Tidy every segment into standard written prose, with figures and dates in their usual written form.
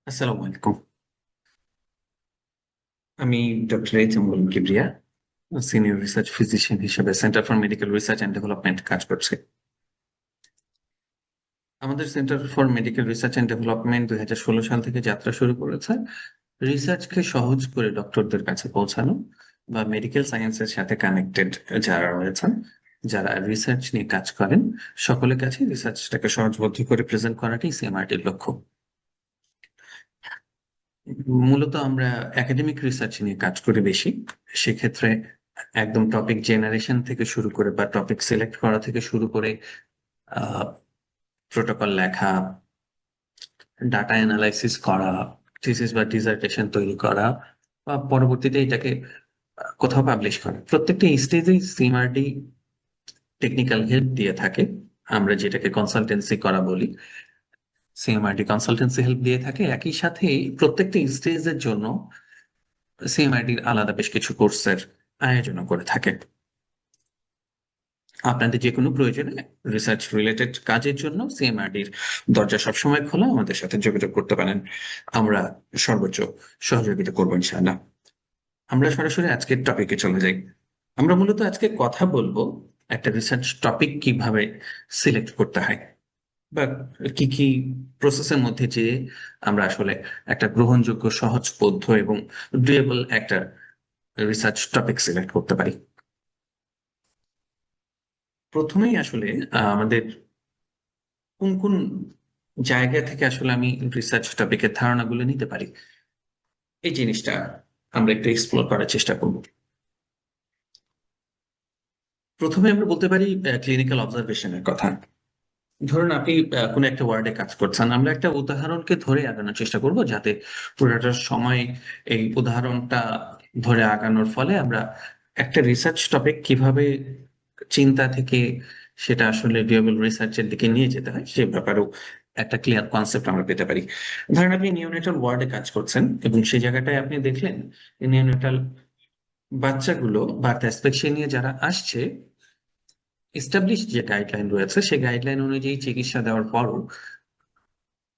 আসসালামু আলাইকুম। আমি doctor H M Kibria, senior research physician হিসেবে centre for medical research and development কাজ করছি। আমাদের centre for medical research and development 2016 সাল থেকে যাত্রা শুরু করেছে রিসার্চকে সহজ করে ডক্টরদের কাছে পৌঁছানো বা মেডিকেল সায়েন্সের সাথে কানেক্টেড যারা রয়েছেন, যারা রিসার্চ নিয়ে কাজ করেন, সকলের কাছে রিসার্চটাকে সহজবোধ্য করে প্রেজেন্ট করাটাই সিএমআরটির লক্ষ্য। মূলত আমরা একাডেমিক রিসার্চ নিয়ে কাজ করি বেশি। সেক্ষেত্রে একদম টপিক জেনারেশন থেকে শুরু করে বা টপিক সিলেক্ট করা থেকে শুরু করে প্রোটোকল লেখা, ডাটা অ্যানালাইসিস করা, থিসিস বা ডিসার্টেশন তৈরি করা বা পরবর্তীতে এটাকে কোথাও পাবলিশ করা, প্রত্যেকটা স্টেজেই সিএমআরডি টেকনিক্যাল হেল্প দিয়ে থাকে। আমরা যেটাকে কনসালটেন্সি করা বলি, সিএমআরডি কনসালটেন্সি হেল্প দিয়ে থাকে। একই সাথে প্রত্যেকটা স্টেজের জন্য সিএমআইটির আলাদা বেশ কিছু কোর্সের আয়োজন করে থাকে। আপনাদের যে কোনো প্রয়োজনে রিসার্চ রিলেটেড কাজের জন্য সিএমআরডির দরজা সবসময় খোলা, আমাদের সাথে যোগাযোগ করতে পারেন। আমরা সর্বোচ্চ সহযোগিতা করবো ইনশাআল্লাহ। আমরা সরাসরি আজকের টপিকে চলে যাই। আমরা মূলত আজকে কথা বলবো একটা রিসার্চ টপিক কিভাবে সিলেক্ট করতে হয় বা কি কি প্রসেসের মধ্যে যে আমরা আসলে একটা গ্রহণযোগ্য, সহজবোধ্য এবং ডুয়েবল একটা রিসার্চ টপিক সিলেক্ট করতে পারি। প্রথমেই আসলে আমাদের কোন কোন জায়গা থেকে আসলে আমি রিসার্চ টপিকের ধারণাগুলো নিতে পারি, এই জিনিসটা আমরা একটু এক্সপ্লোর করার চেষ্টা করব। প্রথমে আমরা বলতে পারি ক্লিনিক্যাল অবজারভেশনের কথা। ধরুন আপনি কোনো একটা ওয়ার্ডে কাজ করছেন, আমরা একটা উদাহরণকে ধরে আগানোর চেষ্টা করব যাতে পুরোটা সময় এই উদাহরণটা ধরে আগানোর ফলে আমরা একটা রিসার্চ টপিক কিভাবে চিন্তা থেকে সেটা আসলে ভিএবল রিসার্চের দিকে নিয়ে যেতে হয় সে ব্যাপারেও একটা ক্লিয়ার কনসেপ্ট আমরা পেতে পারি। ধরেন আপনি নিওনেটাল ওয়ার্ডে কাজ করছেন এবং সেই জায়গাটায় আপনি দেখলেন নিওনেটাল বাচ্চাগুলো বার্থ অ্যাসপেক্সিয়া নিয়ে যারা আসছে, এস্টাবলিশ যে গাইডলাইন রয়েছে সেই গাইডলাইন অনুযায়ী চিকিৎসা দেওয়ার পরও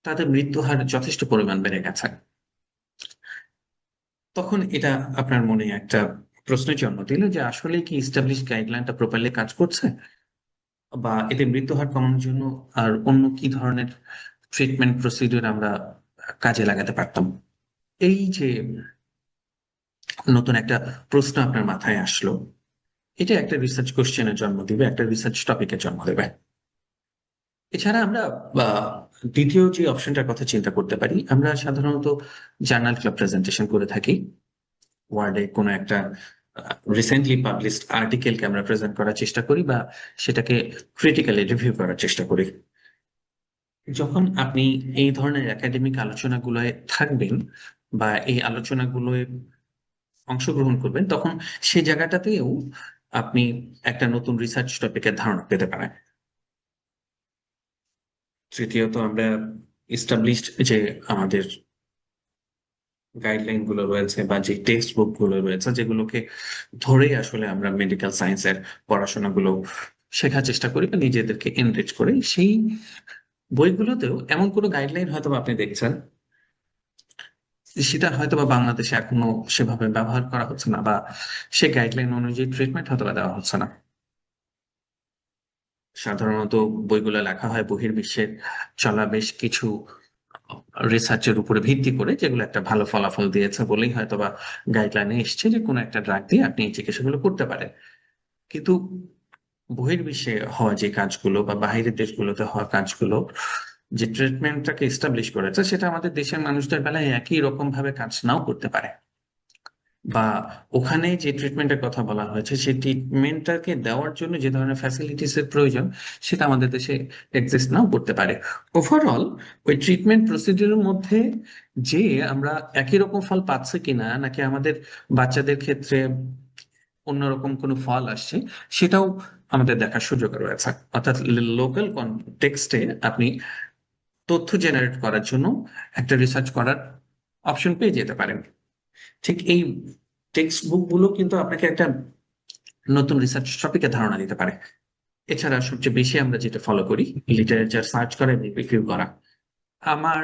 তাদের মৃত্যু হার যথেষ্ট পরিমাণ বেড়ে গেছে। তখন এটা আপনার মনে একটা প্রশ্নের জন্ম দিল যে আসলে কি এস্টাবলিশ গাইডলাইনটা প্রপারলি কাজ করছে, বা এতে মৃত্যু হার কমানোর জন্য আর অন্য কি ধরনের ট্রিটমেন্ট প্রসিডিউর আমরা কাজে লাগাতে পারতাম। এই যে নতুন একটা প্রশ্ন আপনার মাথায় আসলো, এটা একটা রিসার্চ কোশ্চেনের জন্ম দিবে, একটা রিসার্চ টপিকের জন্ম দেবে। এছাড়া আমরা দ্বিতীয় যে অপশনটার কথা চিন্তা করতে পারি, আমরা সাধারণত জার্নাল ক্লাব প্রেজেন্টেশন করে থাকি। ওয়ার্ডে কোনো একটা রিসেন্টলি পাবলিশড আর্টিকেলকে আমরা প্রেজেন্ট করার চেষ্টা করি বা সেটাকে ক্রিটিক্যালি রিভিউ করার চেষ্টা করি। যখন আপনি এই ধরনের একাডেমিক আলোচনাগুলোয় থাকবেন বা এই আলোচনাগুলোয় অংশগ্রহণ করবেন, তখন সেই জায়গাটাতেও আপনি একটা নতুন রিসার্চ টপিকের ধারণা পেতে পারেন। তৃতীয়ত আমরা এস্টাবলিশড যে আমাদের গাইডলাইন গুলো রয়েছে বা যে টেক্সট বুক গুলো রয়েছে, যেগুলোকে ধরেই আসলে আমরা মেডিকেল সায়েন্সের পড়াশোনাগুলো শেখার চেষ্টা করি বা নিজেদেরকে এনরিচ করি, সেই বইগুলোতেও এমন কোনো গাইডলাইন হয়তো বা আপনি দেখছেন সেটা হয়তো বা বাংলাদেশে এখনো সেভাবে ব্যবহার করা হচ্ছে না, বা সে গাইডলাইন অনুযায়ী ট্রিটমেন্ট হয়তো বা দেওয়া হচ্ছে না। সাধারণত বইগুলো লেখা হয় বহির্বিশ্বের চলা বেশ কিছু রিসার্চের উপরে ভিত্তি করে, যেগুলো একটা ভালো ফলাফল দিয়েছে বলেই হয়তো বা গাইডলাইনে এসছে যে কোনো একটা ড্রাগ দিয়ে আপনি এই চিকিৎসাগুলো করতে পারেন। কিন্তু বহির্বিশ্বে হওয়া যে কাজগুলো বা বাহিরের দেশগুলোতে হওয়া কাজগুলো, যে ট্রিটমেন্টটাকে এস্টাবলিশ করেছে, সেটা আমাদের দেশের মানুষদের বেলায় একই রকম ভাবে কাজ নাও করতে পারে, বা ওখানে যে ট্রিটমেন্টের কথা বলা হয়েছে সেই ট্রিটমেন্টটাকে দেওয়ার জন্য যে ধরনের ফ্যাসিলিটিস এর প্রয়োজন সেটা আমাদের দেশে এক্সিস্ট নাও করতে পারে। ওভারঅল ওই ট্রিটমেন্ট প্রসিডিউরের মধ্যে যে আমরা একই রকম ফল পাচ্ছি কিনা, নাকি আমাদের বাচ্চাদের ক্ষেত্রে অন্যরকম কোনো ফল আসছে, সেটাও আমাদের দেখার সুযোগ রয়েছে। অর্থাৎ লোকাল কনটেক্সটে আপনি তথ্য জেনারেট করার জন্য একটা রিসার্চ করার অপশন পেয়ে যেতে পারেন। ঠিক এই টেক্সট বুক গুলো কিন্তু আপনাকে একটা নতুন রিসার্চ টপিকের ধারণা দিতে পারে। এছাড়া সবচেয়ে বেশি আমরা যেটা ফলো করি, লিটারেচার সার্চ করা এবং রিভিউ করা। আমার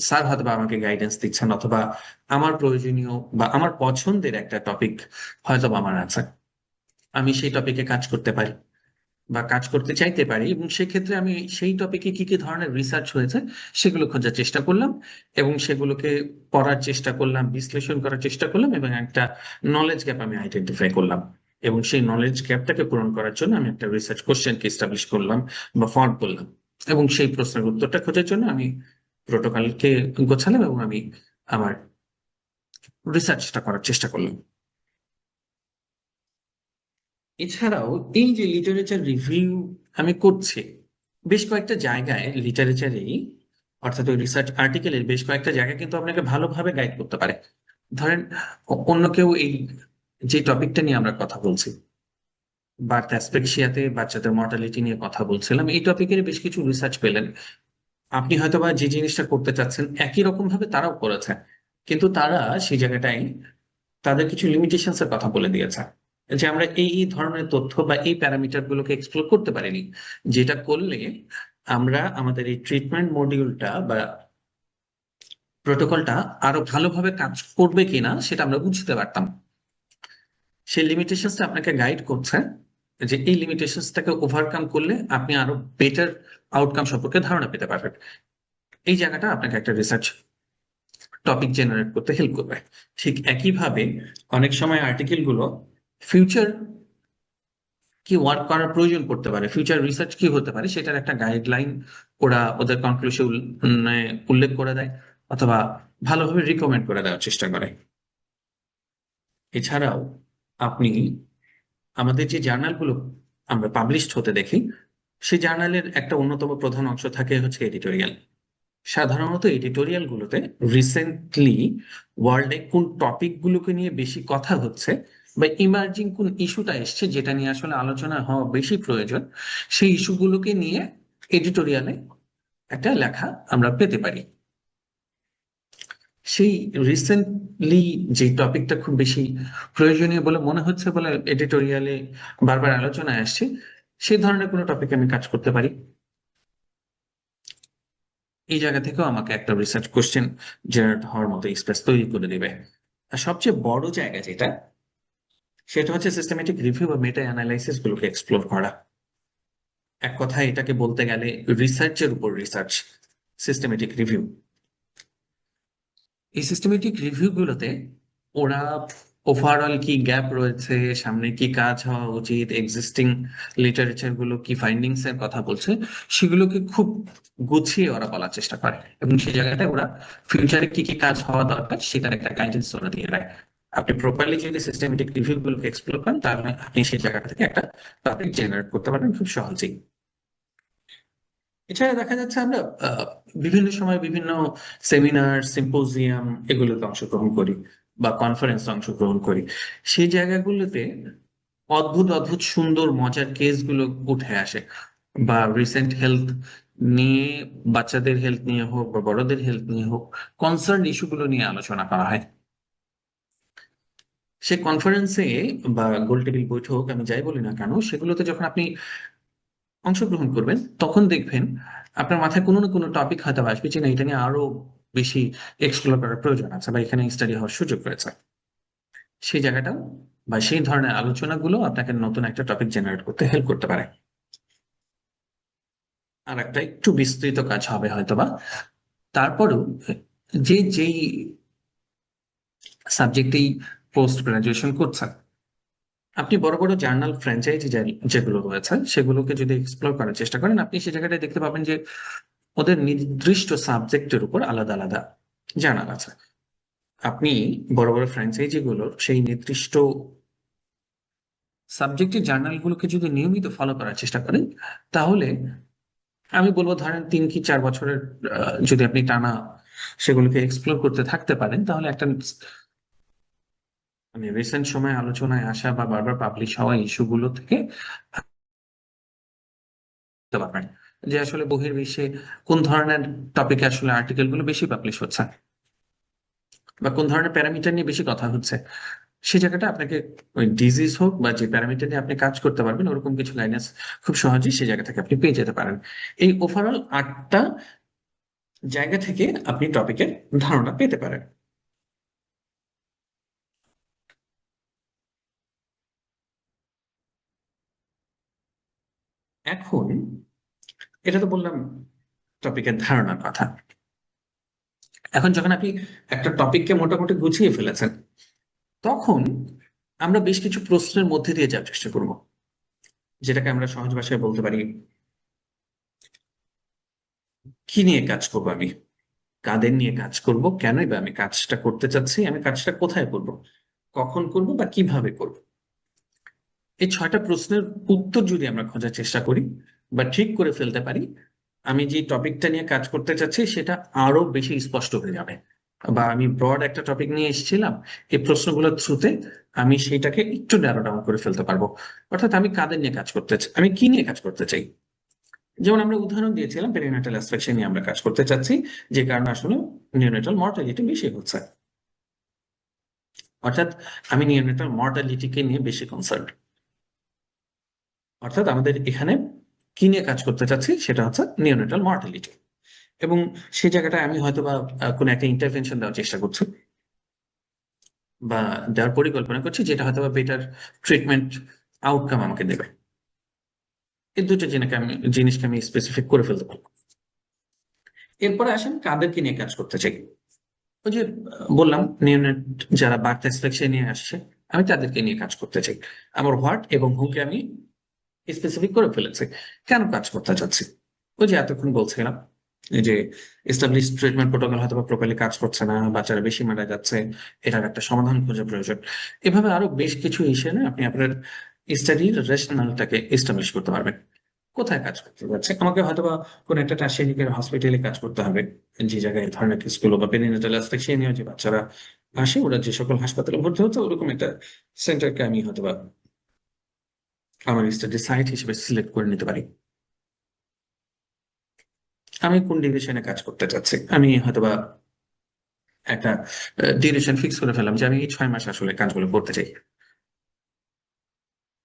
স্যার হয়তো বা আমাকে গাইডেন্স দিচ্ছেন, অথবা আমার প্রয়োজনীয় বা আমার পছন্দের একটা টপিক হয়তো বা আমার আছে, আমি সেই টপিকে কাজ করতে পারি বা কাজ করতে চাইতে পারি, এবং সেক্ষেত্রে আমি সেই টপিকে কি কি ধরনের রিসার্চ হয়েছে সেগুলো খোঁজার চেষ্টা করলাম, এবং সেগুলোকে পড়ার চেষ্টা করলাম, বিশ্লেষণ করার চেষ্টা করলাম, এবং একটা নলেজ গ্যাপ আমি আইডেন্টিফাই করলাম, এবং সেই নলেজ গ্যাপটাকে পূরণ করার জন্য আমি একটা রিসার্চ কোশ্চেনকে এস্টাবলিশ করলাম বা ফর্ম করলাম, এবং সেই প্রশ্নের উত্তরটা খোঁজার জন্য আমি প্রোটোকলকে গোছালাম, এবং আমি আমার রিসার্চটা করার চেষ্টা করলাম। এছাড়াও এই যে লিটারেচার রিভিউ আমি করছি, বেশ কয়েকটা জায়গায় লিটারেচারেই, অর্থাৎ ওই রিসার্চ আর্টিকেলের বেশ কয়েকটা জায়গায় কিন্তু আপনাকে ভালোভাবে গাইড করতে পারে। ধরেন অন্য কেউ এই যে টপিকটা নিয়ে আমরা কথা বলছি, বার্থ অ্যাসপেক্সিয়াতে বাচ্চাদের মর্টালিটি নিয়ে কথা বলছিলাম, এই টপিকের বেশ কিছু রিসার্চ পেলেন, আপনি হয়তোবা যে জিনিসটা করতে চাচ্ছেন একই রকম ভাবে তারাও করেছে, কিন্তু তারা সেই জায়গাটায় তাদের কিছু লিমিটেশনস এর কথা বলে দিয়েছে, যে আমরা এই ধরনের তথ্য বা এই প্যারামিটার গুলোকে এক্সপ্লোর করতে পারিনি, যেটা করলে আমরা আমাদের এই ট্রিটমেন্ট মডিউলটা বা প্রোটোকলটা আরো ভালোভাবে কাজ করবে কিনা সেটা আমরা বুঝতে পারতাম। সেই লিমিটেশনসটা আপনাকে গাইড করছে, যে এই লিমিটেশনসটাকে ওভারকাম করলে আপনি আরো বেটার আউটকাম সম্পর্কে ধারণা পেতে পারবেন। এই জায়গাটা আপনাকে একটা রিসার্চ টপিক জেনারেট করতে হেল্প করবে। ঠিক একইভাবে অনেক সময় আর্টিকেল গুলো ফিউচার কি ওয়ার্ক করার প্রয়োজন পড়তে পারে, ফিউচার রিসার্চ কি হতে পারে সেটার একটা গাইডলাইন ওরা ওদের কনক্লুশন উল্লেখ করে দেয়, অথবা ভালোভাবে রিকমেন্ড করে দেওয়ার চেষ্টা করে। এছাড়াও আপনি আমাদের যে জার্নালগুলো আমরা পাবলিশড হতে দেখি, সেই জার্নালের একটা অন্যতম প্রধান অংশ থাকে হচ্ছে এডিটোরিয়াল। সাধারণত এডিটোরিয়াল গুলোতে রিসেন্টলি ওয়ার্ল্ডে কোন টপিক গুলোকে নিয়ে বেশি কথা হচ্ছে বা ইমার্জিং কোন ইস্যুটা এসছে যেটা নিয়ে আসলে আলোচনা হওয়া বেশি প্রয়োজন, সেই ইস্যুগুলোকে নিয়ে এডিটোরিয়ালে একটা লেখা আমরা পেতে পারি। সেই রিসেন্টলি যে টপিকটা খুব বেশি প্রয়োজনীয় বলে মনে হচ্ছে বলে এডিটোরিয়ালে বারবার আলোচনায় আসছে, সেই ধরনের কোনো টপিকে আমি কাজ করতে পারি। এই জায়গা থেকেও আমাকে একটা রিসার্চ কোশ্চেন জেনারেট হওয়ার মতো স্পেস তৈরি করে দিবে। আর সবচেয়ে বড় জায়গা যেটা, সেটা হচ্ছে সিস্টেমেটিক রিভিউ বা মেটা অ্যানালাইসিস গুলোকে এক্সপ্লোর করা। এক কথায় এটাকে বলতে গেলে রিসার্চের উপর রিসার্চ, সিস্টেমেটিক রিভিউ। এই সিস্টেমেটিক রিভিউ গুলোতে ওরা ওভারঅল কি গ্যাপ রয়েছে, সামনে কি কাজ হওয়া উচিত, এক্সিস্টিং লিটারেচার গুলো কি ফাইন্ডিংস এর কথা বলছে, সেগুলোকে খুব গুছিয়ে ওরা বলার চেষ্টা করে, এবং সেই জায়গাটায় ওরা ফিউচারে কি কি কাজ হওয়া দরকার সেটার একটা গাইডেন্স ওরা দিয়ে দেয়। আপনি প্রপারলি যদি সিস্টেমেটিক রিভিউ গুলোকে এক্সপ্লোর করেন, তাহলে আপনি সেই জায়গাটা থেকে একটা টপিক জেনারেট করতে পারবেন খুব সহজেই। এছাড়া দেখা যাচ্ছে আমরা আহ, বিভিন্ন সময় বিভিন্ন সেমিনার, সিম্পোজিয়াম এগুলোতে অংশগ্রহণ করি বা কনফারেন্সে অংশগ্রহণ করি। সেই জায়গাগুলোতে অদ্ভুত অদ্ভুত সুন্দর মজার কেসগুলো উঠে আসে, বা রিসেন্ট হেলথ নিয়ে, বাচ্চাদের হেলথ নিয়ে হোক বা বড়দের হেলথ নিয়ে হোক, কনসার্ন ইস্যুগুলো নিয়ে আলোচনা করা হয়। সে কনফারেন্সে বা গোল টেবিল বৈঠক আমি যাই বলি না কেন, সেগুলোতে যখন আপনি অংশগ্রহণ করবেন তখন দেখবেন আপনার মাথায় কোনো না কোনো টপিক হয়তো আসবে যে না, এটা নিয়ে আরো বেশি এক্সপ্লোর করার প্রয়োজন আছে বা এখানে স্টাডি হওয়ার সুযোগ রয়েছে। সেই জায়গাটাও বা সেই ধরনের আলোচনাগুলো আপনাকে নতুন একটা টপিক জেনারেট করতে হেল্প করতে পারে। আর একটা একটু বিস্তৃত কাজ হবে হয়তোবা, তারপরেও যেই সাবজেক্টেই পোস্ট গ্রাজুয়েশন করছেন, আপনি বড় বড় জার্নাল ফ্র্যাঞ্চাইজি যেগুলো রয়েছে সেগুলোকে যদি এক্সপ্লোর করার চেষ্টা করেন, আপনি সে জায়গাটায় দেখতে পাবেন যে ওদের নির্দিষ্ট সাবজেক্টের উপর আলাদা আলাদা জার্নাল আছে। আপনি বড় বড় ফ্র্যাঞ্চাইজি গুলোর সেই নির্দিষ্ট সাবজেক্টের জার্নালগুলোকে যদি নিয়মিত ফলো করার চেষ্টা করেন, তাহলে আমি বলবো ধরেন 3 কি 4 বছরের যদি আপনি টানা সেগুলোকে এক্সপ্লোর করতে থাকতে পারেন, তাহলে একটা মানে রিসেন্ট সময় আলোচনায় আসা বা বারবার পাবলিশ হওয়া ইস্যুগুলো থেকে বুঝতে পারবেন যে আসলে বহির্বিশ্বে কোন ধরনের টপিকে আসলে আর্টিকেল গুলো বেশি পাবলিশ হচ্ছে বা কোন ধরনের প্যারামিটার নিয়ে বেশি কথা হচ্ছে। সেই জায়গাটা আপনাকে ওই ডিজিজ হোক বা যে প্যারামিটার নিয়ে আপনি কাজ করতে পারবেন ওরকম কিছু গাইডেন্স খুব সহজেই সেই জায়গা থেকে আপনি পেয়ে যেতে পারেন। এই ওভারঅল 8টা জায়গা থেকে আপনি টপিকের ধারণা পেতে পারেন। এখন এটা তো বললাম টপিকের ধারণার কথা। এখন যখন আপনি একটা টপিককে মোটামুটি গুছিয়ে ফেলেছেন, তখন আমরা বেশ কিছু প্রশ্নের মধ্যে দিয়ে যাওয়ার চেষ্টা করব, যেটাকে আমরা সহজ ভাষায় বলতে পারি, কি নিয়ে কাজ করব আমি, কাদের নিয়ে কাজ করব, কেনই বা আমি কাজটা করতে চাচ্ছি, আমি কাজটা কোথায় করব, কখন করব বা কিভাবে করব। এই 6টা প্রশ্নের উত্তর যদি আমরা খোঁজার চেষ্টা করি বা ঠিক করে ফেলতে পারি, আমি যে টপিকটা নিয়ে কাজ করতে চাচ্ছি সেটা আরো বেশি স্পষ্ট হয়ে যাবে। বা আমি ব্রড একটা টপিক নিয়ে এসেছিলাম, এই প্রশ্নগুলোর থ্রুতে আমি সেটাকে একটু ন্যারো ডাউন করে ফেলতে পারবো। অর্থাৎ আমি কাদের নিয়ে কাজ করতে চাই, আমি কি নিয়ে কাজ করতে চাই। যেমন আমরা উদাহরণ দিয়েছিলাম পেরিনেটাল অ্যাসপেক্ট নিয়ে আমরা কাজ করতে চাচ্ছি, যে কারণে আসলে নিওনেটাল মর্টালিটি বেশি হচ্ছে। অর্থাৎ আমি নিওনেটাল মর্টালিটিকে নিয়ে বেশি কনসার্ন। অর্থাৎ আমাদের এখানে কি নিয়ে কাজ করতে চাচ্ছি সেটা হচ্ছে নিওনেটাল মর্টালিটি। এবং সেই জায়গাটায় আমি হয়তো বা কোনো একটা ইন্টারভেনশন দেওয়ার চেষ্টা করছি বা দেওয়ার পরিকল্পনা করছি, যেটা হয়তো বা বেটার ট্রিটমেন্ট আউটকাম আমাকে দেবে। এই দুটো জিনিসকে আমি স্পেসিফিক করে ফেলতে পারবো। এরপরে আসেন কাদেরকে নিয়ে কাজ করতে চাই। ওই যে বললাম নিউনেট যারা বার্থ এক্সপেকশন নিয়ে আসছে, আমি তাদেরকে নিয়ে কাজ করতে চাই। আমার হোয়াট এবং হুকে আমি স্পেসিফিক করে ফেলেছি। কেন কাজ করতে চাচ্ছি, ওই যে এতক্ষণ বলছিলাম এই যে এস্টাবলিশ ট্রিটমেন্ট প্রোটোকল হয়তো প্রপারলি কাজ করছে না, বাচ্চারা বেশি মারা যাচ্ছে, এটার একটা সমাধান খোঁজা প্রয়োজন। এভাবে আরো বেশ কিছু ইস্যু নিয়ে আপনি আপনার স্টাডির রেশনালটাকে এস্টাবলিশ করতে পারবেন। কোথায় কাজ করতে যাচ্ছে, আমাকে হয়তোবা কোন একটা টার্সিয়ারি হসপিটালে কাজ করতে হবে, যে জায়গায় এই ধরনের কেসগুলো বা পেরিনেটাল অ্যাসফিক্সিয়া যে বাচ্চারা আসে, ওরা যে সকল হাসপাতালে ভর্তি হচ্ছে, ওরকম একটা সেন্টারকে আমি হয়তোবা আমার স্টাডি সাইট হিসেবে সিলেক্ট করে নিতে পারি। আমি কোন ডিভিশনে কাজ করতে চাচ্ছি, আমি হয়তোবা একটা ডিউরেশন ফিক্স করে ফেললাম যে আমি এই 6 মাস আসলে কাজগুলো করতে চাই।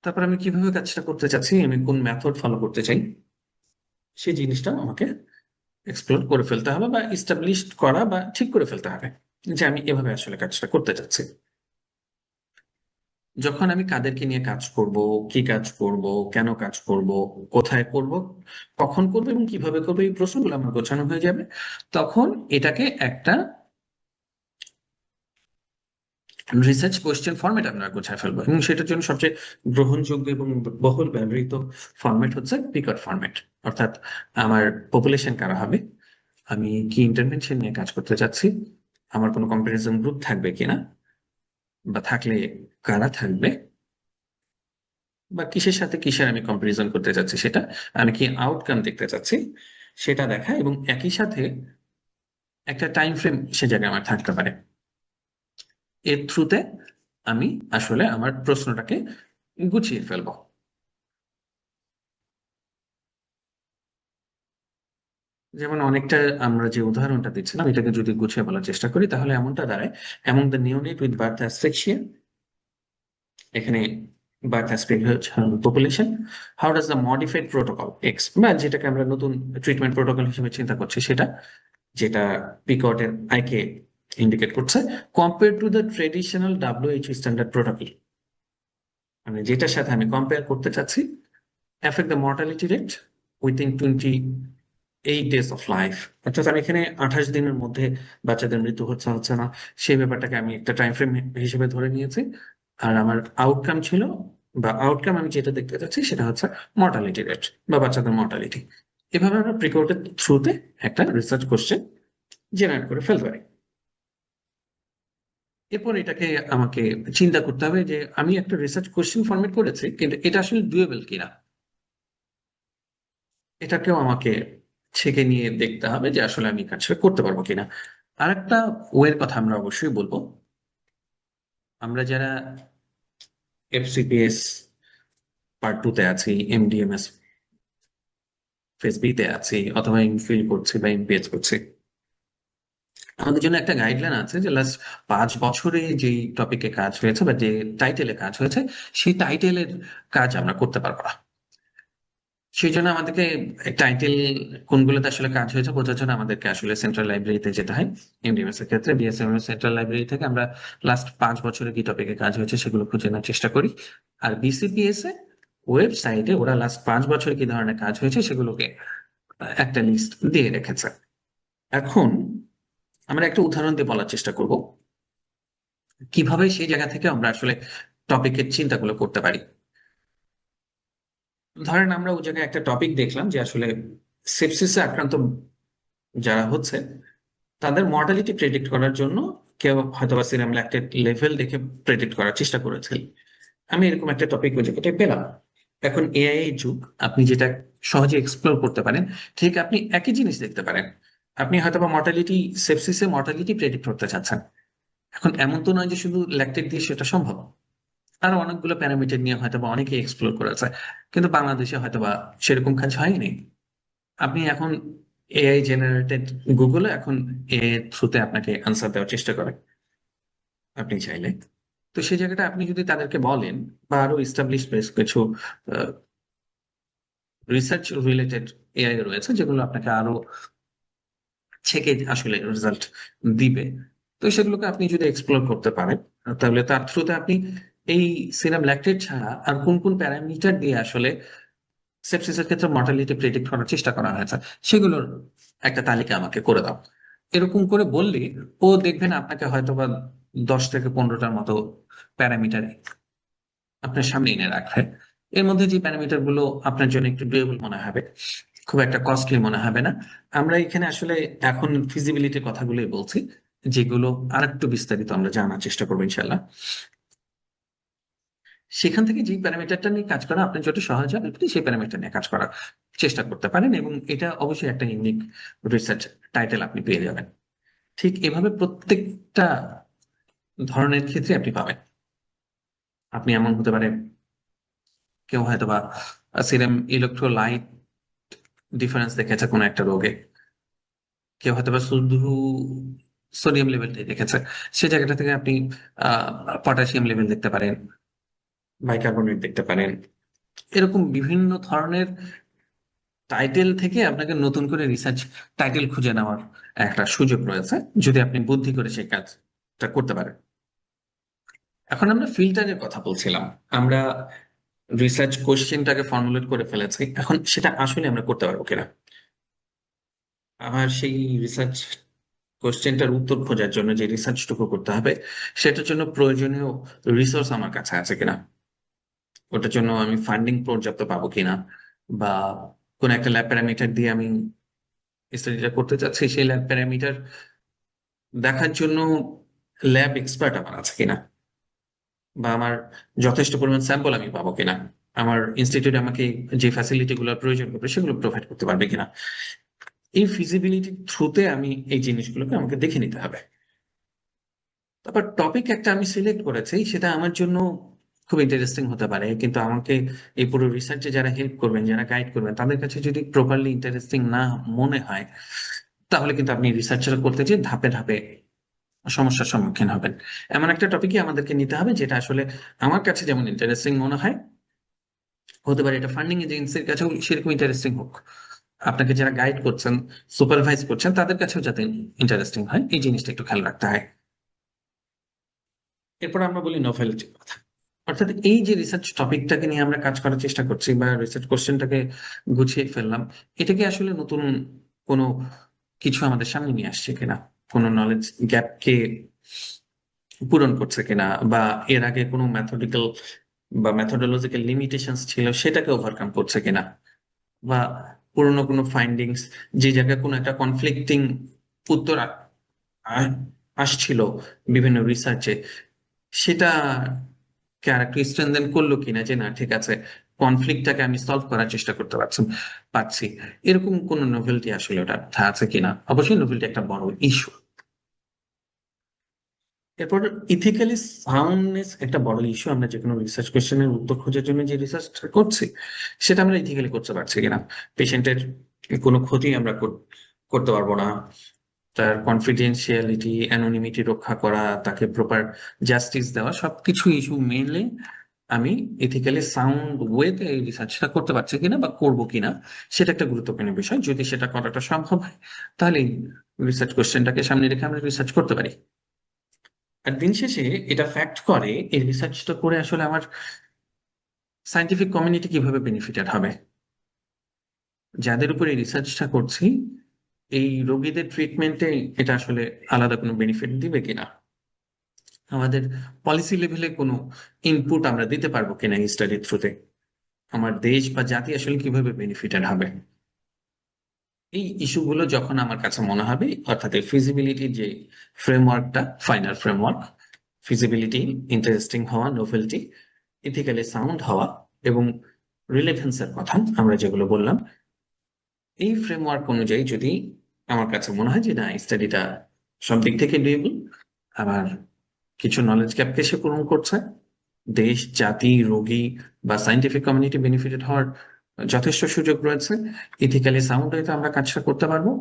তারপর আমি কিভাবে কাজটা করতে চাচ্ছি, আমি কোন মেথড ফলো করতে চাই, সেই জিনিসটা আমাকে এক্সপ্লোর করে ফেলতে হবে বা ইস্টাবলিশ করা বা ঠিক করে ফেলতে হবে যে আমি এভাবে আসলে কাজটা করতে চাচ্ছি। যখন আমি কাদেরকে নিয়ে কাজ করব, কি কাজ করব, কেন কাজ করব, কোথায় করব, কখন করব এবং কিভাবে করব, এই প্রশ্নগুলো আমার গোছানো হয়ে যাবে, তখন এটাকে একটা রিসার্চ কোয়েশ্চেন ফরম্যাট আমরা গোছায় ফেলবো। এবং সেটার জন্য সবচেয়ে গ্রহণযোগ্য এবং বহুল ব্যবহৃত ফরম্যাট হচ্ছে পিকট ফরম্যাট। অর্থাৎ আমার পপুলেশন কারা হবে, আমি কি ইন্টারভেনশন নিয়ে কাজ করতে চাচ্ছি, আমার কোনো কম্পারিজন গ্রুপ থাকবে কিনা, বা থাকলে কারা থাকবে, বা কিসের সাথে কিসের আমি কম্পারিজন করতে চাচ্ছি, সেটা আমি কি আউটকাম দেখতে চাচ্ছি সেটা দেখা, এবং একই সাথে একটা টাইম ফ্রেম সে জায়গায় আমার থাকতে পারে। এর থ্রুতে আমি আসলে আমার প্রশ্নটাকে গুছিয়ে ফেলবো। যেমন অনেকটা আমরা যে উদাহরণটা দিচ্ছিলাম, এটাকে যদি গুছিয়ে বলার চেষ্টা করি তাহলে এমনটা দাঁড়ায়, এমন the neonate with birth asphyxia, এখানে birth asphyxia population, how does the modified protocol x, বা যেটাকে আমরা নতুন ট্রিটমেন্ট প্রোটোকল হিসেবে চিন্তা করছি সেটা, যেটা পিকটের আইকে ইন্ডিকেট করছে, compare to the traditional WHO standard protocol, মানে যেটার সাথে আমি কম্পেয়ার করতে চাচ্ছি, affect the mortality rate within 28 days of life. অর্থাৎ আমি এখানে 28 দিনের মধ্যে বাচ্চাদের মৃত্যু হচ্ছে হচ্ছে না, সেই ব্যাপারটাকে আমি একটা টাইম ফ্রেম হিসেবে ধরে নিয়েছি। আর আমার আউটকাম ছিল, বা আউটকাম আমি যেটা দেখতে চাচ্ছি সেটা হচ্ছে মর্টালিটি রেট বা বাচ্চাদের মর্টালিটি। এভাবে আমরা প্রিকোটের থ্রুতে একটা রিসার্চ কোশ্চেন জেনারেট করে ফেলতে পারি। এরপর এটাকে আমাকে চিন্তা করতে হবে যে আমি একটা রিসার্চ কোশ্চেন ফরম্যাট করেছি, কিন্তু এটা আসলে ডুয়েবল কিনা, এটাকেও আমাকে ছেঁকে নিয়ে দেখতে হবে যে আসলে আমি কাজটা করতে পারবো কিনা। আর একটা ওয়ের কথা আমরা অবশ্যই বলবো, আমরা যারা এফসিপিএস পার্ট 2 তে আছি, এমডিএমএস ফেজ বি তে আছি, অথবা এমফিল করছি বা এমপিএইচ করছি, আমাদের জন্য একটা গাইডলাইন আছে যে লাস্ট 5 বছরে যেই টপিকে কাজ হয়েছে বা যে টাইটেলে কাজ হয়েছে, সেই টাইটেলের কাজ আমরা করতে পারবো না। সেই জন্য আমাদেরকে টাইটেল কোনগুলোতে আসলে কাজ হয়েছে বোঝার জন্য আমাদেরকে আসলে সেন্ট্রাল লাইব্রেরিতে যেতে হয়। এমডিএমএস এর ক্ষেত্রে বিএসএমএস সেন্ট্রাল লাইব্রেরি থেকে আমরা লাস্ট 5 বছরে কি টপিকে কাজ হয়েছে সেগুলো খুঁজে নেওয়ার চেষ্টা করি। আর বিসিপিএস এ ওয়েবসাইটে ওরা লাস্ট 5 বছরে কি ধরনের কাজ হয়েছে সেগুলোকে একটা লিস্ট দিয়ে রেখেছে। এখন আমরা একটা উদাহরণ দিয়ে বলার চেষ্টা করব কিভাবে সেই জায়গা থেকে আমরা আসলে টপিকের চিন্তাগুলো করতে পারি। ধরেন আমরা ওই জায়গায় একটা টপিক দেখলাম যে আসলে সেপসিসে আক্রান্ত যারা হচ্ছে তাদের মর্টালিটি প্রেডিক্ট করার জন্য কেউ হয়তো বা সিরাম ল্যাকটেট লেভেল দেখে প্রেডিক্ট করার চেষ্টা করেছে। আমি এরকম একটা টপিক ওই জায়গাটায় পেলাম। এখন এআই এর যুগ, আপনি যেটা সহজে এক্সপ্লোর করতে পারেন, ঠিক আপনি একই জিনিস দেখতে পারেন। আপনি হয়তো বা মর্টালিটি সেপসিসে মর্টালিটি প্রেডিক্ট করতে চাচ্ছেন। এখন এমন তো নয় যে শুধু ল্যাকটেট দিয়ে সেটা সম্ভব। আরো অনেকগুলো প্যারামিটার নিয়ে হয়তো বা অনেকে এক্সপ্লোর করেছে, কিন্তু বাংলাদেশে হয়তো বা সেরকম কাজ হয়নি। আপনি এখন এআই জেনারেটেড গুগলে এখন এ থ্রুতে আপনাকে আনসার দেওয়ার চেষ্টা করে আপনি চাইলে। তো সেই জায়গাটা আপনি যদি তাদেরকে বলেন বা আরো ইস্টাবলিশ বেশ কিছু রিসার্চ রিলেটেড এআই রয়েছে যেগুলো আপনাকে আরো ছেকে আসলে রেজাল্ট দিবে, তো সেগুলোকে আপনি যদি এক্সপ্লোর করতে পারেন তাহলে তার থ্রুতে আপনি এই সিরাম ল্যাকটেট ছাড়া আর কোন কোন প্যারামিটার দিয়ে আসলে সেপসিসের ক্ষেত্রে মর্টালিটি প্রেডিক্ট করার চেষ্টা করা হয়েছে সেগুলোর একটা তালিকা আমাকে করে দাও, এরকম করে বললে ও দেখবেন আপনাকে হয়তো বা 10 থেকে 15টার মতো প্যারামিটার আপনার সামনে এনে রাখবে। এর মধ্যে যে প্যারামিটার গুলো আপনার জন্য একটু ডুয়েবল মনে হবে, খুব একটা কস্টলি মনে হবে না। আমরা এখানে আসলে এখন ফিজিবিলিটির কথাগুলোই বলছি, যেগুলো আর একটু বিস্তারিত আমরা জানার চেষ্টা করবো ইনশাল্লাহ। সেখান থেকে যে প্যারামিটারটা নিয়ে কাজ করা আপনার যত সহজ হবে আপনি সেই প্যারামিটার নিয়ে কাজ করার চেষ্টা করতে পারেন, এবং এটা অবশ্যই একটা ইউনিক রিসার্চ টাইটেল আপনি পেয়ে যাবেন। ঠিক এভাবে প্রত্যেকটা ধরনের ক্ষেত্রে আপনি পাবেন। আপনি এমন হতে পারে কেউ হয়তো বা সিরাম ইলেকট্রোলাইট ডিফারেন্স দেখেছে কোনো একটা রোগে, কেউ হয়তো বা শুধু সোডিয়াম লেভেলটাই দেখেছে, সে জায়গাটা থেকে আপনি পটাশিয়াম লেভেল দেখতে পারেন, বাইকার্বনেট দেখতে পারেন। এরকম বিভিন্ন ধরনের টাইটেল থেকে আপনাকে নতুন করে রিসার্চ টাইটেল খুঁজে নেওয়ার একটা সুযোগ রয়েছে যদি আপনি বুদ্ধি করে সেই কাজটা করতে পারেন। এখন আমরা ফিল্টারের কথা বলছিলাম। আমরা রিসার্চ কোশ্চেনটাকে ফর্মুলেট করে ফেলেছি, এখন সেটা আসলে আমরা করতে পারবো কিনা। আমার সেই রিসার্চ কোশ্চেনটার উত্তর খোঁজার জন্য যে রিসার্চটুকু করতে হবে সেটার জন্য প্রয়োজনীয় রিসোর্স আমার কাছে আছে কিনা, ওটার জন্য আমি ফান্ডিং পর্যাপ্ত পাবো কিনা, বা কোন একটা ল্যাব প্যারামিটার দিয়ে আমি স্টাডিটা করতে চাচ্ছি সেই ল্যাব প্যারামিটার দেখার জন্য ল্যাব এক্সপার্ট আমার আছে কিনা, বা আমার যথেষ্ট পরিমাণ স্যাম্পল আমি পাবো কিনা, আমার ইনস্টিটিউট আমাকে যে ফ্যাসিলিটি গুলোর প্রয়োজন হবে সেগুলো প্রোভাইড করতে পারবে কিনা। এই ফিজিবিলিটি থ্রুতে আমি এই জিনিসগুলোকে আমাকে দেখে নিতে হবে। তারপর টপিক একটা আমি সিলেক্ট করেছি, সেটা আমার জন্য খুব ইন্টারেস্টিং হতে পারে, কিন্তু আমাকে এই পুরো রিসার্চে যারা হেল্প করবেন, যারা গাইড করবেন, তাদের কাছে যদি প্রপারলি ইন্টারেস্টিং না মনে হয় তাহলে কিন্তু আপনি রিসার্চটা করতে যেয়ে ধাপে ধাপে সমস্যার সম্মুখীন হবেন। এমন একটা টপিকই আমাদেরকে নিতে হবে যেটা আসলে আমার কাছে যেমন ইন্টারেস্টিং মনে হয়, হতে পারে এটা ফান্ডিং এজেন্সির কাছেও সেরকম ইন্টারেস্টিং হোক, আপনাকে যারা গাইড করছেন, সুপারভাইজ করছেন, তাদের কাছেও যাতে ইন্টারেস্টিং হয় এই জিনিসটা একটু খেয়াল রাখতে হয়। এরপর আমরা বলি নোভেলিটির কথা, অর্থাৎ এই যে রিসার্চ টপিকটাকে নিয়ে আমরা কাজ করার চেষ্টা করছি বা রিসার্চ কোশ্চেনটাকে গুছিয়ে ফেললাম, এটা কি আসলে নতুন কোনো কিছু আমাদের সামনে নিয়ে আসছে কিনা, কোনো নলেজ গ্যাপকে পূরণ করছে কিনা, বা এর আগে কোনো ম্যাথডিক্যাল বা মেথোডোলজিক্যাল লিমিটেশনস ছিল সেটাকে ওভারকাম করছে কিনা, বা পুরনো কোনো ফাইন্ডিংস যে জায়গায় কোনো একটা কনফ্লিক্টিং উত্তর আ- আসছিল বিভিন্ন রিসার্চে, সেটা ক্যারেক্টার স্ট্রেনদেন করলো কিনা, যে না ঠিক আছে কনফ্লিক্টটাকে আমি সলভ করার চেষ্টা করতে পারছি, এরকম কোন নোভেলটি আসলে ওটা আছে কিনা। অবশ্যই নোভেলটি একটা বড় ইস্যু। এরপর ইথিক্যালি সাউন্ডনেস একটা বড় ইস্যু। আমরা যে কোনো রিসার্চ কোয়েশ্চেনের উত্তর খোঁজার জন্য যে রিসার্চটা করছি সেটা আমরা ইথিক্যালি করতে পারছি কিনা, পেশেন্টের কোনো ক্ষতি আমরা করতে পারবো না, তার কনফিডেন্সিয়ালিটি অ্যানোনিমিটি রক্ষা করা, তাকে প্রপার জাস্টিস দেওয়া, সবকিছু ইস্যু মেনলি আমি এথিক্যালি সাউন্ড ওয়েতে এই রিসার্চটা করতে পারছি কিনা বা করব কিনা, সেটা একটা গুরুত্বপূর্ণ বিষয়। যদি সেটা করাটা সম্ভব হয়, তাহলে রিসার্চ কোশ্চেনটাকে সামনে রেখে আমরা রিসার্চ করতে পারি। আর দিন শেষে এটা ফ্যাক্ট করে এই রিসার্চটা করে আসলে আমার সায়েন্টিফিক কমিউনিটি কিভাবে বেনিফিটেড হবে, যাদের উপর এই রিসার্চটা করছি এই রোগীদের ট্রিটমেন্টে এটা আসলে আলাদা কোনো বেনিফিট দিবে কিনা, আমাদের পলিসি লেভেলে কোনো ইনপুট আমরা দিতে পারবো কিনা এই স্টাডির থ্রুতে, আমার দেশ বা জাতি আসলে কিভাবে বেনিফিটেড হবে। এই ইস্যুগুলো যখন আমার কাছে মনে হবে, অর্থাৎ এই ফিজিবিলিটির যে ফ্রেমওয়ার্কটা, ফাইনাল ফ্রেমওয়ার্ক, ফিজিবিলিটি, ইন্টারেস্টিং হওয়া, নোভেলটি, ইথিক্যালি সাউন্ড হওয়া এবং রিলেভেন্সের কথা আমরা যেগুলো বললাম, এই ফ্রেমওয়ার্ক অনুযায়ী যদি আমার কাছে মনে হয় যে না স্টাডিটা সব দিক থেকে ডুয়েবল, আবার কিছু নলেজ গ্যাপকে সে পূরণ করছে, দেশ, জাতি, রোগী বা সায়েন্টিফিক কমিউনিটি বেনিফিটেড হওয়ার যথেষ্ট সুযোগ রয়েছে, ইথিক্যালি সাউন্ড হয়তো আমরা কাজটা করতে পারবো,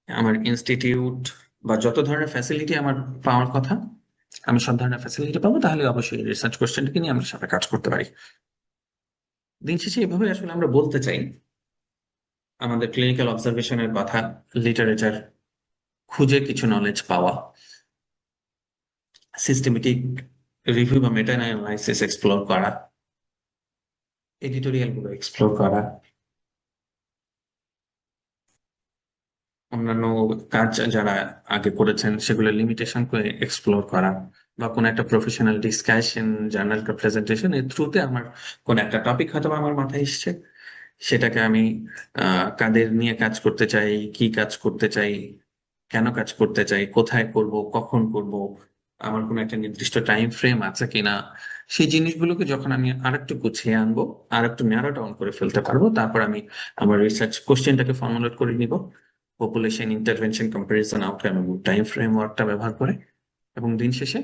আমার ইনস্টিটিউট বা যত ধরনের ফ্যাসিলিটি আমার পাওয়ার কথা আমি সব ধরনের ফ্যাসিলিটি পাবো, তাহলে অবশ্যই রিসার্চ কোশ্চেনটাকে নিয়ে আমরা সাথে কাজ করতে পারি। দিন শেষে এভাবে আসলে আমরা বলতে চাই আমাদের ক্লিনিক্যাল অবজারভেশনের কথা, লিটারেচার খুঁজে কিছু নলেজ পাওয়া, সিস্টেমেটিক রিভিউ বা মেটা অ্যানালাইসিস এক্সপ্লোর করা, এডিটোরিয়াল গুলো এক্সপ্লোর করা, অন্যান্য কাজ যারা আগে করেছেন সেগুলো লিমিটেশন করে এক্সপ্লোর করা, বা কোনো একটা প্রফেশনাল ডিসকাশন, জার্নাল প্রেজেন্টেশন এর থ্রুতে আমার কোন একটা টপিক হয়তো আমার মাথায় এসছে, সেটাকে আমি কাদের নিয়ে কাজ করতে চাই, কি কাজ করতে চাই, কেন কাজ করতে চাই, কোথায় করব, কখন করব, আমার কোনো একটা নির্দিষ্ট টাইম ফ্রেম আছে কিনা, সেই জিনিসগুলোকে যখন আমি আরেকটু গুছিয়ে আনবো, আর একটু ন্যারো ডাউন করে ফেলতে পারবো, তারপর আমি আমার রিসার্চ কোশ্চেনটাকে ফর্মুলেট করে নিব পপুলেশন ইন্টারভেনশন কম্পারিজন আউটকাম এবং টাইম ফ্রেমওয়ার্কটা ব্যবহার করে। এবং দিন শেষে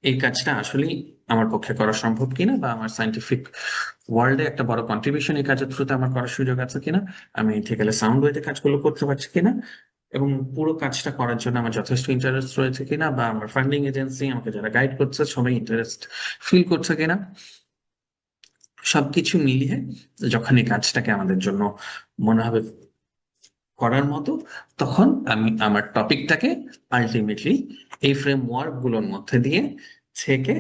এই কাজটা আসলেই আমার পক্ষে করা সম্ভব কিনা, বা আমার সায়েন্টিফিক ওয়ার্ল্ডে একটা বড় কন্ট্রিবিউশন এই কাজের থ্রুতে আমার করার সুযোগ আছে কিনা, আমি ইথিক্যালি সাউন্ড ওয়েতে কাজগুলো করতে পারছি কিনা, এবং পুরো কাজটা করার জন্য আমার যথেষ্ট ইন্টারেস্ট রয়েছে কিনা, বা আমার ফান্ডিং এজেন্সি আমাকে যারা গাইড করছে সবাই ইন্টারেস্ট ফিল করছে কিনা, সবকিছু মিলিয়ে যখন এই কাজটাকে আমাদের জন্য মনে হবে করার মতো, তখন আমি আমার টপিকটাকে আলটিমেটলি এই ফ্রেমওয়ার্ক গুলোর মধ্যে দিয়ে ছেকে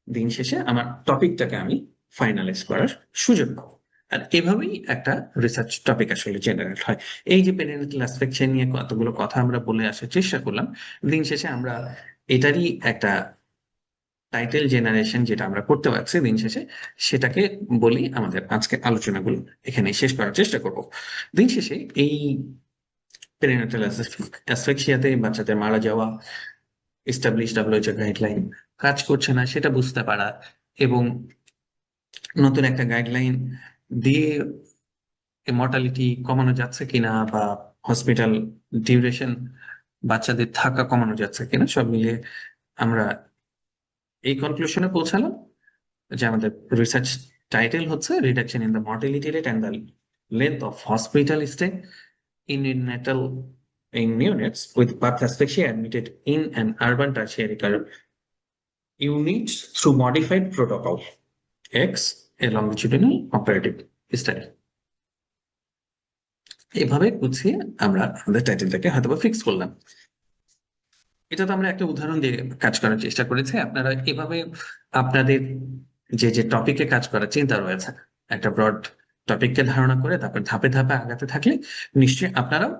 দিন শেষে আমার টপিকটাকে আমি ফাইনালাইজ করার সুযোগ পাবো। আর এভাবেই একটা রিসার্চ টপিক আসলে জেনারেট হয়। এই যে পেরিনেটাল অ্যাসপেকশন নিয়ে কতগুলো কথা আমরা বলে আসার চেষ্টা করলাম, দিন শেষে আমরা এটারই একটা টাইটেল জেনারেশন যেটা আমরা করতে পারছি দিন শেষে, সেটাকে বলি আমাদের আজকে আলোচনাগুলো এখানে শেষ করার চেষ্টা করব। দিন শেষে এই পেরিনেটাল অ্যাসফিক্সিয়াতে বাচ্চাদের মারা যাওয়া, এস্টাবলিশ WHO গাইডলাইন কাজ করছে না সেটা বুঝতে পারা, এবং নতুন একটা গাইডলাইন দিয়ে মর্টালিটি কমানো যাচ্ছে কিনা, বা হসপিটাল ডিউরেশন বাচ্চাদের থাকা কমানো যাচ্ছে কিনা, সব মিলিয়ে আমরা এই কনক্লুশনে পৌঁছালাম যে আমাদের রিসার্চ টাইটেল হচ্ছে reduction in the mortality rate and the length of hospital stay in neonatal in neonates with birth asphyxia admitted in an urban tertiary care unit through modified protocol X, a longitudinal comparative study. এভাবে গুছিয়ে আমরা আমাদের টাইটেলটাকে হয়তো fix করলাম। এটা তো আমরা একটা উদাহরণ দিয়ে কাজ করার চেষ্টা করেছি, আপনারা এভাবে আপনাদের যে যে টপিকে কাজ করার চিন্তা রয়েছে একটা ব্রড টপিককে ধারণা করে তারপর ধাপে ধাপে আগাতে থাকলে নিশ্চয়ই আপনারাও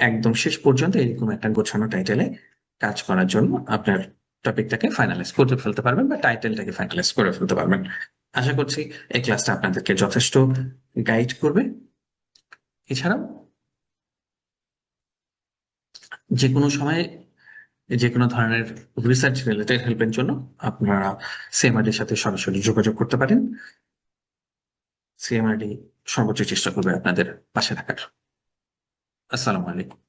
একদম শেষ পর্যন্ত এরকম একটা গোছানো টাইটেলে কাজ করার জন্য আপনার টপিকটাকে ফাইনালাইজ করে ফেলতে পারবেন বা টাইটেলটাকে ফাইনালাইজ করে ফেলতে পারবেন। আশা করছি এই ক্লাসটা আপনাদেরকে যথেষ্ট গাইড করবে। এছাড়াও যে কোনো সময় যে কোনো ধরনের রিসার্চ রিলেটেড হেল্পের জন্য আপনারা সিএমআরডির সাথে সরাসরি যোগাযোগ করতে পারেন। সিএমআরডি সর্বোচ্চ চেষ্টা করবে আপনাদের পাশে থাকার। আসসালামু আলাইকুম।